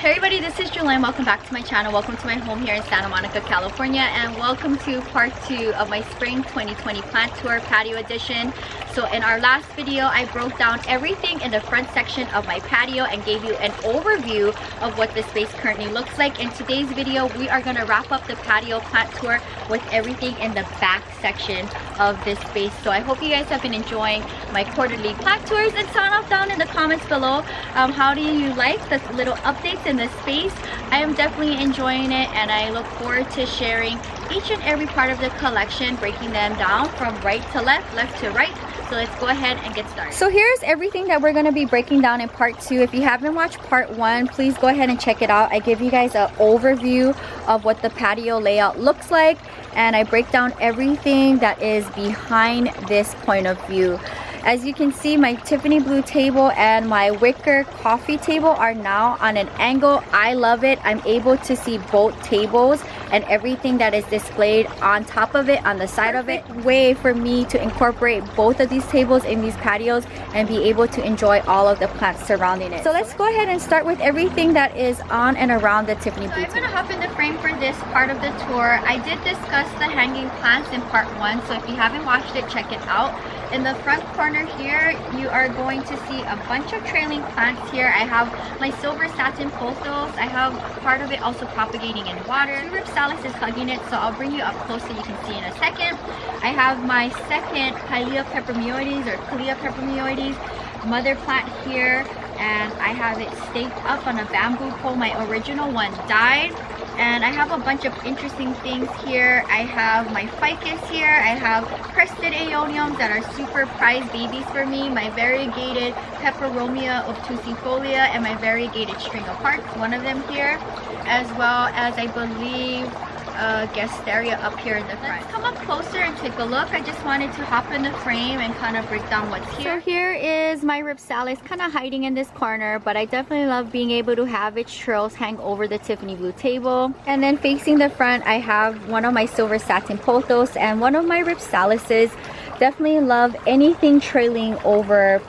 Hey everybody, this is Jewelyn. Welcome back to my channel. Welcome to my home here in Santa Monica, California, and welcome to part 2 of my spring 2020 plant tour patio edition. So in our last video, I broke down everything in the front section of my patio and gave you an overview of what the space currently looks like. In today's video, we are going to wrap up the patio plant tour with everything in the back section of this space. So I hope you guys have been enjoying my quarterly plant tours, and sound off down in the comments below. How do you like the little updates in the space? I am definitely enjoying it, and I look forward to sharing each and every part of the collection, breaking them down from right to left, left to right. So let's go ahead and get started. So here's everything that we're going to be breaking down in part 2. If you haven't watched part 1, please go ahead and check it out. I give you guys an overview of what the patio layout looks like, and I break down everything that is behind this point of view. As you can see, my Tiffany blue table and my Wicker coffee table are now on an angle. I love it. I'm able to see both tables and everything that is displayed on top of it, on the side of it. Way for me to incorporate both of these tables in these patios and be able to enjoy all of the plants surrounding it. So let's go ahead and start with everything that is on and around the Tiffany blue table. I'm gonna hop in the frame for this part of the tour. I did discuss the hanging plants in part 1, so if you haven't watched it, check it out. In the front corner here, you are going to see a bunch of trailing plants here. I have my silver satin pothos. I have part of it also propagating in water. Ripsalis is hugging it, so I'll bring you up close so you can see in a second. I have my second Pilea peperomioides or Pilea peperomioides mother plant here, and I have it staked up on a bamboo pole. My original one died. And I have a bunch of interesting things here. I have my ficus here. I have crested aeoniums that are super prized babies for me. My variegated peperomia obtusifolia and my variegated string of hearts, one of them here, as well as I believe Gasteria up here in the front. Let's come up closer and take a look. I just wanted to hop in the frame and kind of break down what's here. So here is my Ripsalis kind of hiding in this corner, but I definitely love being able to have its trills hang over the Tiffany blue table. And then facing the front, I have one of my silver satin pothos and one of my Ripsalises. Definitely love anything trailing over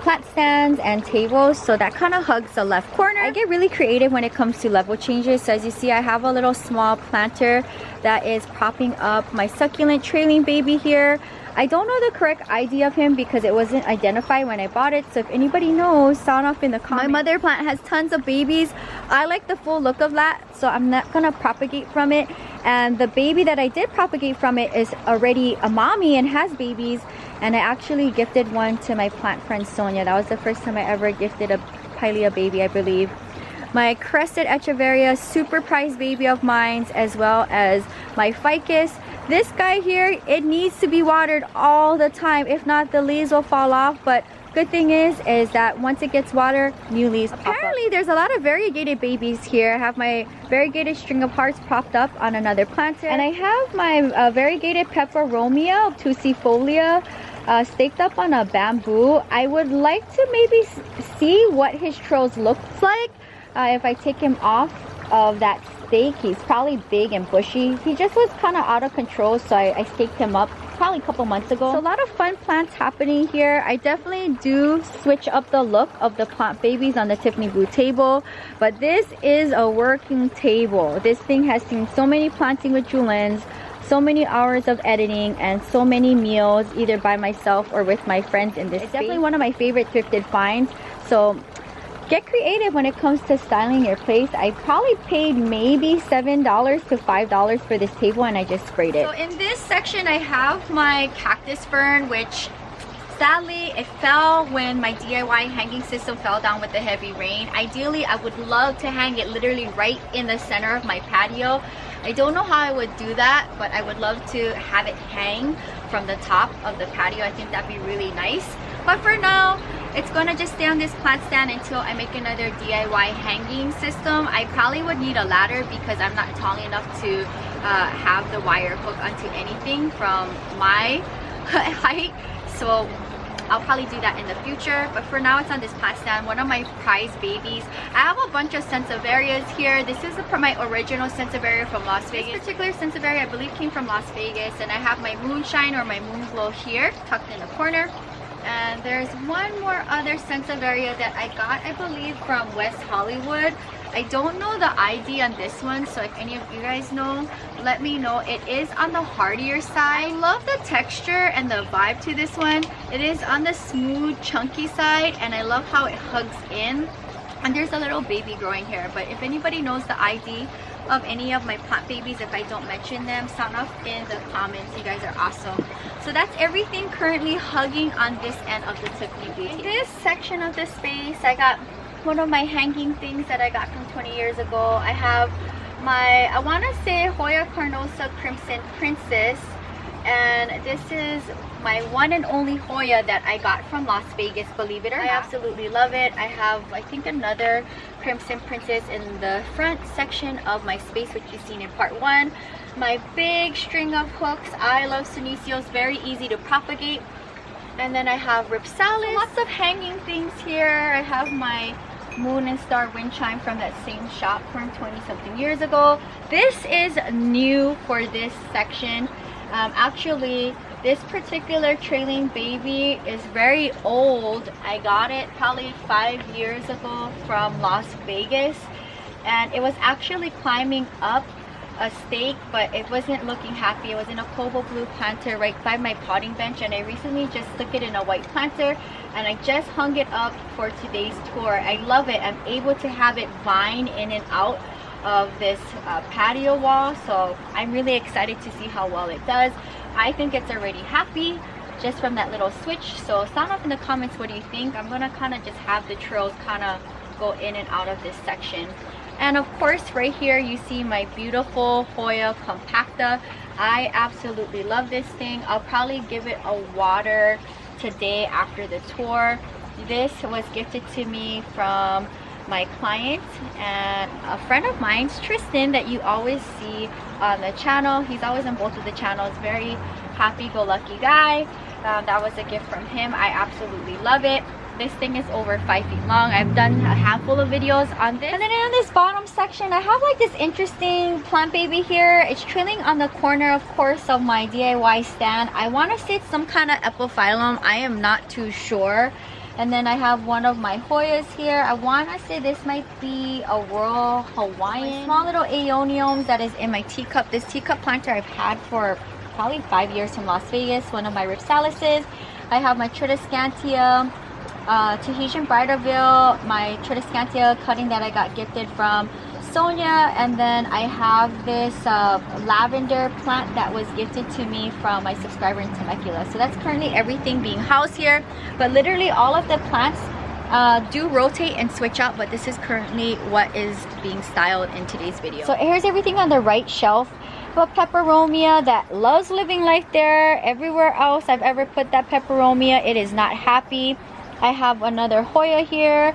plant stands and tables, so that kind of hugs the left corner. I get really creative when it comes to level changes. So as you see, I have a little small planter that is propping up my succulent trailing baby here. I don't know the correct ID of him because it wasn't identified when I bought it, so if anybody knows, sound off in the comments. My mother plant has tons of babies. I like the full look of that, so I'm not gonna propagate from it. And the baby that I did propagate from it is already a mommy and has babies, and I actually gifted one to my plant friend Sonia. That was the first time I ever gifted a Pilea baby, I believe. My crested echeveria, super prized baby of mine, as well as my ficus. This guy here, it needs to be watered all the time. If not, the leaves will fall off. But good thing is that once it gets water, new leaves pop up. Apparently, there's a lot of variegated babies here. I have my variegated string of hearts propped up on another planter. And I have my variegated peperomia obtusifolia staked up on a bamboo. I would like to maybe see what his trills looks like if I take him off of that stake. He's probably big and bushy. He just was kind of out of control, so I staked him up probably a couple months ago. So a lot of fun plants happening here. I definitely do switch up the look of the plant babies on the Tiffany blue table, but this is a working table. This thing has seen so many planting with Jewelyns, so many hours of editing, and so many meals either by myself or with my friends in this space. It's definitely one of my favorite thrifted finds. So get creative when it comes to styling your place. I probably paid maybe $7 to $5 for this table, and I just sprayed it. So in this section, I have my cactus fern, which sadly it fell when my DIY hanging system fell down with the heavy rain. Ideally, I would love to hang it literally right in the center of my patio. I don't know how I would do that, but I would love to have it hang from the top of the patio. I think that'd be really nice. But for now, it's gonna just stay on this plant stand until I make another DIY hanging system. I probably would need a ladder because I'm not tall enough to have the wire hook onto anything from my height. So I'll probably do that in the future, but for now it's on this plant stand, one of my prized babies. I have a bunch of Sansevieras here. This is my original Sansevieria from Las Vegas. This particular Sansevieria I believe came from Las Vegas, and I have my moonshine or my moonglow here tucked in the corner. And there's one more other Sansevieria that I got, I believe, from West Hollywood. I don't know the ID on this one, so if any of you guys know, let me know. It is on the hardier side. I love the texture and the vibe to this one. It is on the smooth, chunky side, and I love how it hugs in. And there's a little baby growing here, but if anybody knows the ID of any of my plant babies, if I don't mention them, sound off in the comments. You guys are awesome. So that's everything currently hugging on this end of the Tiffany boutique. In this section of the space, I got one of my hanging things that I got from 20 years ago. I have my, I want to say, Hoya Carnosa Crimson Princess, and this is my one and only Hoya that I got from Las Vegas, believe it or not. I absolutely love it. I have, I think, another Crimson Princess in the front section of my space, which you've seen in part 1. My big string of hooks. I love Senecio, very easy to propagate. And then I have Ripsalis. So lots of hanging things here. I have my Moon and Star wind chime from that same shop from 20-something years ago. This is new for this section. Actually, this particular trailing baby is very old. I got it probably 5 years ago from Las Vegas, and it was actually climbing up a stake, but it wasn't looking happy. It was in a cobalt blue planter right by my potting bench, and I recently just stuck it in a white planter, and I just hung it up for today's tour. I love it. I'm able to have it vine in and out of this patio wall, so I'm really excited to see how well it does. I think it's already happy just from that little switch. So sound off in the comments, what do you think? I'm gonna kind of just have the trails kind of go in and out of this section. And of course, right here you see my beautiful Hoya Compacta. I absolutely love this thing. I'll probably give it a water today after the tour. This was gifted to me from my client and a friend of mine, Tristan, that you always see on the channel. He's always on both of the channels. Very happy-go-lucky guy. That was a gift from him. I absolutely love it. This thing is over 5 feet long. I've done a handful of videos on this. And then in this bottom section, I have like this interesting plant baby here. It's trailing on the corner, of course, of my DIY stand. I want to say it's some kind of epiphyllum. I am not too sure. And then I have one of my Hoyas here. I want to say this might be a Royal Hawaiian. Small little aeoniums that is in my teacup. This teacup planter I've had for probably 5 years from Las Vegas. One of my Ripsalises. I have my Tridescantia Tahitian Bridalveil, my Tridescantia cutting that I got gifted from Sonia, and then I have this lavender plant that was gifted to me from my subscriber in Temecula. So that's currently everything being housed here, but literally all of the plants do rotate and switch out, but this is currently what is being styled in today's video. So here's everything on the right shelf. A peperomia that loves living life there. Everywhere else I've ever put that peperomia, it is not happy. I have another Hoya here,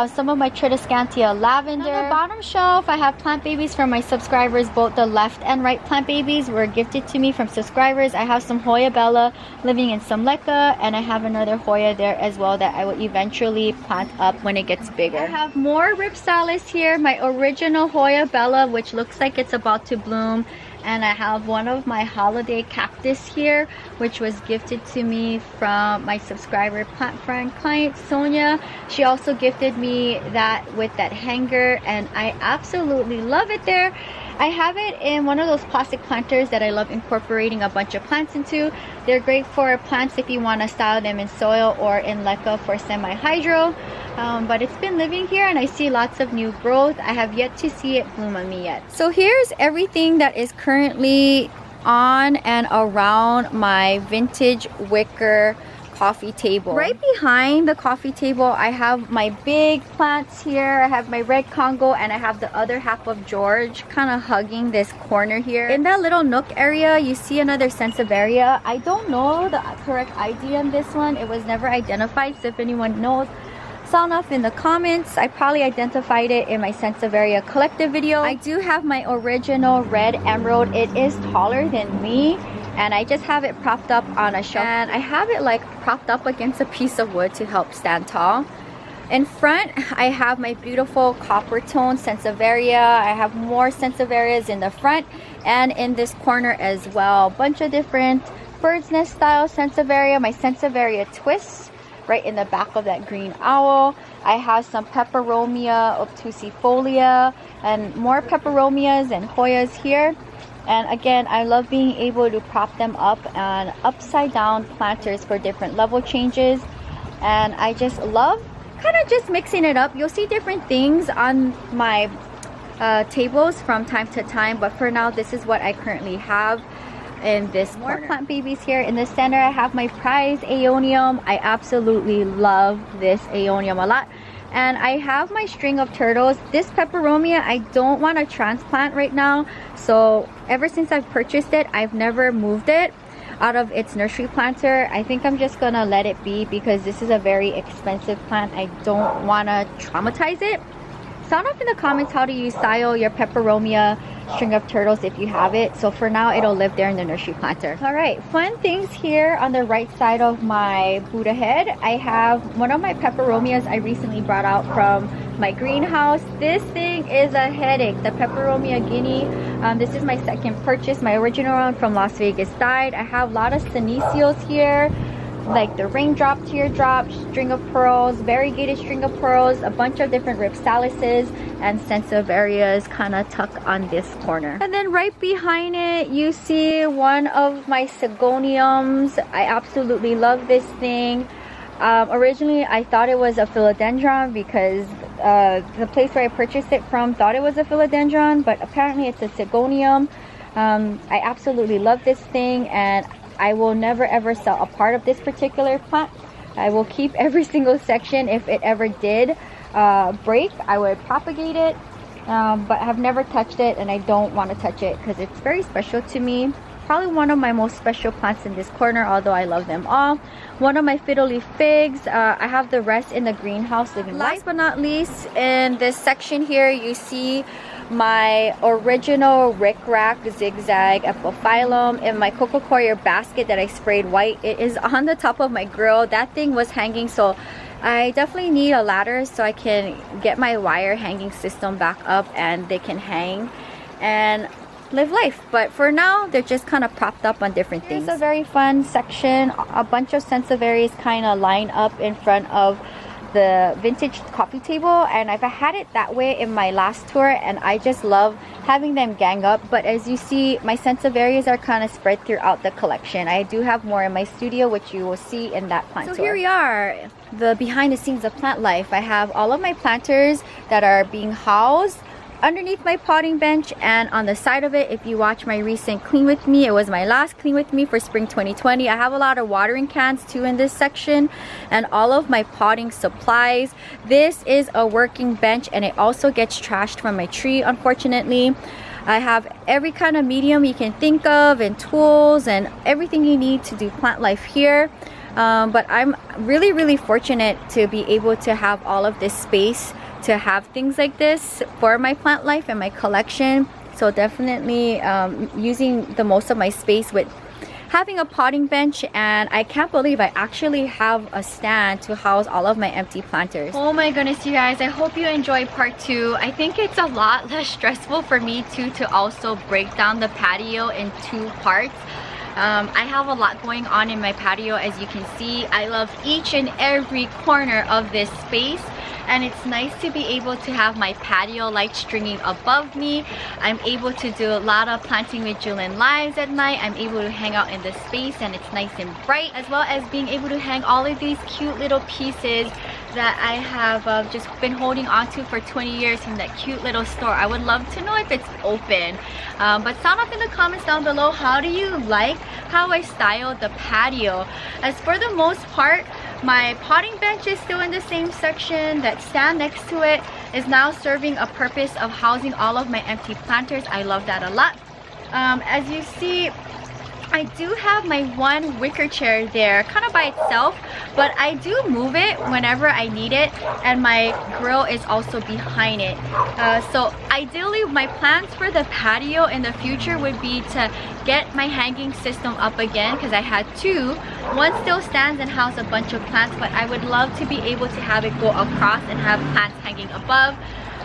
some of my Tridescantia lavender. On the bottom shelf, I have plant babies from my subscribers. Both the left and right plant babies were gifted to me from subscribers. I have some Hoya Bella living in some leca, and I have another Hoya there as well that I will eventually plant up when it gets bigger. I have more Ripsalis here, my original Hoya Bella, which looks like it's about to bloom. And I have one of my holiday cactus here, which was gifted to me from my subscriber plant friend client Sonia. She also gifted me that with that hanger, and I absolutely love it there. I have it in one of those plastic planters that I love incorporating a bunch of plants into. They're great for plants if you want to style them in soil or in leca for semi-hydro. But it's been living here and I see lots of new growth. I have yet to see it bloom on me yet. So here's everything that is currently on and around my vintage wicker coffee table. Right behind the coffee table, I have my big plants here. I have my red Congo, and I have the other half of George kind of hugging this corner here. In that little nook area, you see another Sansevieria. I don't know the correct ID on this one. It was never identified, so if anyone knows, sound off in the comments. I probably identified it in my Sansevieria collective video. I do have my original red emerald. It is taller than me, and I just have it propped up on a shelf, and I have it like propped up against a piece of wood to help stand tall. In front, I have my beautiful copper tone Sansevieria. I have more Sansevierias in the front and in this corner as well. Bunch of different bird's nest style Sansevieria. My Sansevieria twists right in the back of that green owl. I have some peperomia obtusifolia and more peperomias and Hoyas here. And again, I love being able to prop them up on upside down planters for different level changes. And I just love kind of just mixing it up. You'll see different things on my tables from time to time, but for now this is what I currently have in this corner. More plant babies here. In the center I have my prize aeonium. I absolutely love this aeonium a lot. And I have my string of turtles. This peperomia I don't want to transplant right now, so ever since I've purchased it, I've never moved it out of its nursery planter. I think I'm just gonna let it be because this is a very expensive plant. I don't want to traumatize it. Sound off in the comments how do you style your peperomia string of turtles if you have it. So for now it'll live there in the nursery planter. All right, fun things here on the right side of my Buddha head. I have one of my peperomias I recently brought out from my greenhouse. This thing is a headache, the peperomia guinea. This is my second purchase. My original one from Las Vegas died. I have a lot of senecio here, like the raindrop, teardrop, string of pearls, variegated string of pearls, a bunch of different ripsalices and sansevieras kind of tucked on this corner. And then right behind it you see one of my sigoniums. I absolutely love this thing. Originally I thought it was a philodendron because the place where I purchased it from thought it was a philodendron, but apparently it's a sigonium. I absolutely love this thing, and I will never ever sell a part of this particular plant. I will keep every single section. If it ever did break, I would propagate it, but I have never touched it, and I don't want to touch it because it's very special to me. Probably one of my most special plants in this corner, although I love them all. One of my fiddle leaf figs. I have the rest in the greenhouse living life. Last but not least, in this section here you see my original rickrack zigzag epiphyllum in my coco coir basket that I sprayed white. It is on the top of my grill. That thing was hanging, so I definitely need a ladder so I can get my wire hanging system back up and they can hang and live life. But for now they're just kind of propped up on different things. It's a very fun section. A bunch of sansevieras kind of line up in front of the vintage coffee table, and I've had it that way in my last tour, and I just love having them gang up. But as you see, my sansevieras are kind of spread throughout the collection. I do have more in my studio, which you will see in that plant tour. So here we are, the behind the scenes of plant life. I have all of my planters that are being housed underneath my potting bench, and on the side of it, if you watch my recent clean with me, it was my last clean with me for spring 2020. I have a lot of watering cans too in this section, and all of my potting supplies. This is a working bench, and it also gets trashed from my tree, unfortunately. I have every kind of medium you can think of and tools and everything you need to do plant life here. But I'm really fortunate to be able to have all of this space to have things like this for my plant life and my collection. So definitely using the most of my space with having a potting bench, and I can't believe I actually have a stand to house all of my empty planters. Oh my goodness, you guys, I hope you enjoyed part 2. I think it's a lot less stressful for me too to also break down the patio in 2 parts. I have a lot going on in my patio, as you can see. I love each and every corner of this space, and it's nice to be able to have my patio light stringing above me. I'm able to do a lot of planting with Jewelyn lives at night. I'm able to hang out in the space and it's nice and bright, as well as being able to hang all of these cute little pieces that I have just been holding on to for 20 years from that cute little store. I would love to know if it's open. But sound off in the comments down below, how do you like how I styled the patio? As for the most part, my potting bench is still in the same section. That stand next to it is now serving a purpose of housing all of my empty planters. I love that a lot. As you see, I do have my one wicker chair there kind of by itself, but I do move it whenever I need it, and my grill is also behind it. So ideally my plans for the patio in the future would be to get my hanging system up again, because I had 2. One still stands and houses a bunch of plants, but I would love to be able to have it go across and have plants hanging above.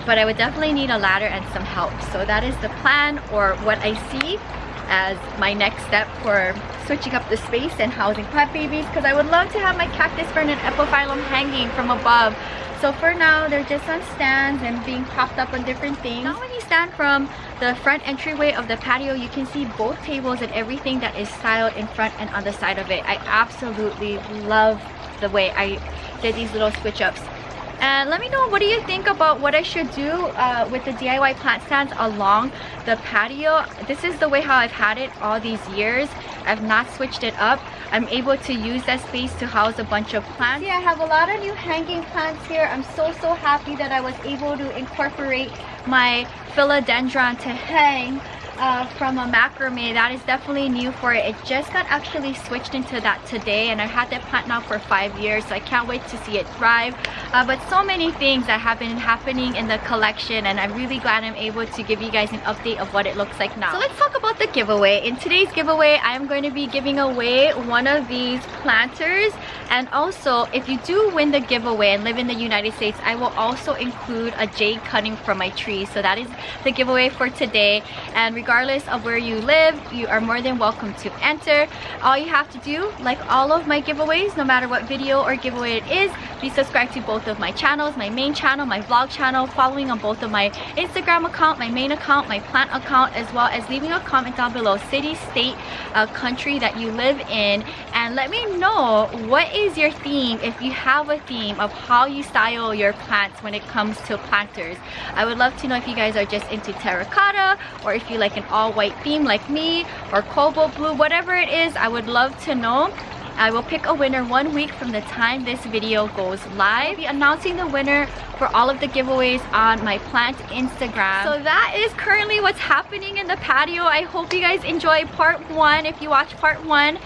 But I would definitely need a ladder and some help. So that is the plan, or what I see as my next step for switching up the space and housing plant babies, because I would love to have my cactus fern and epiphyllum hanging from above. So for now, they're just on stands and being propped up on different things. Now when you stand from the front entryway of the patio, you can see both tables and everything that is styled in front and on the side of it. I absolutely love the way I did these little switch ups. And let me know, what do you think about what I should do with the DIY plant stands along the patio? This is the way how I've had it all these years. I've not switched it up. I'm able to use that space to house a bunch of plants. Yeah, I have a lot of new hanging plants here. I'm so happy that I was able to incorporate my philodendron to hang from a macrame. That is definitely new for it. It just got actually switched into that today, and I've had that plant now for 5 years, so I can't wait to see it thrive. But so many things that have been happening in the collection, and I'm really glad I'm able to give you guys an update of what it looks like now. So let's talk about the giveaway. In today's giveaway, I'm going to be giving away one of these planters, and also if you do win the giveaway and live in the United States, I will also include a jade cutting from my tree. So that is the giveaway for today, and regardless of where you live, you are more than welcome to enter. All you have to do, like all of my giveaways, no matter what video or giveaway it is, be subscribed to both of my channels, my main channel, my vlog channel, following on both of my Instagram account, my main account, my plant account, as well as leaving a comment down below, city, state, country that you live in, and let me know what is your theme, if you have a theme of how you style your plants when it comes to planters. I would love to know if you guys are just into terracotta, or if you like an all-white theme like me, or cobalt blue, whatever it is. I would love to know. I will pick a winner 1 week from the time this video goes live. I'll be announcing the winner for all of the giveaways on my plant Instagram. So that is currently what's happening in the patio. I hope you guys enjoy part 1. If you watch part 1,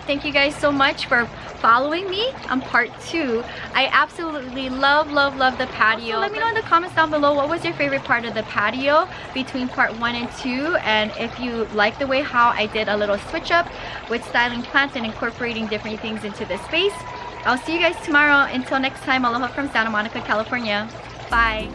thank you guys so much for following me on part 2. I absolutely love the patio. Also, let me know in the comments down below, what was your favorite part of the patio between part 1 and 2, and if you like the way how I did a little switch up with styling plants and incorporating different things into the space. I'll see you guys tomorrow. Until next time, aloha from Santa Monica, California. Bye.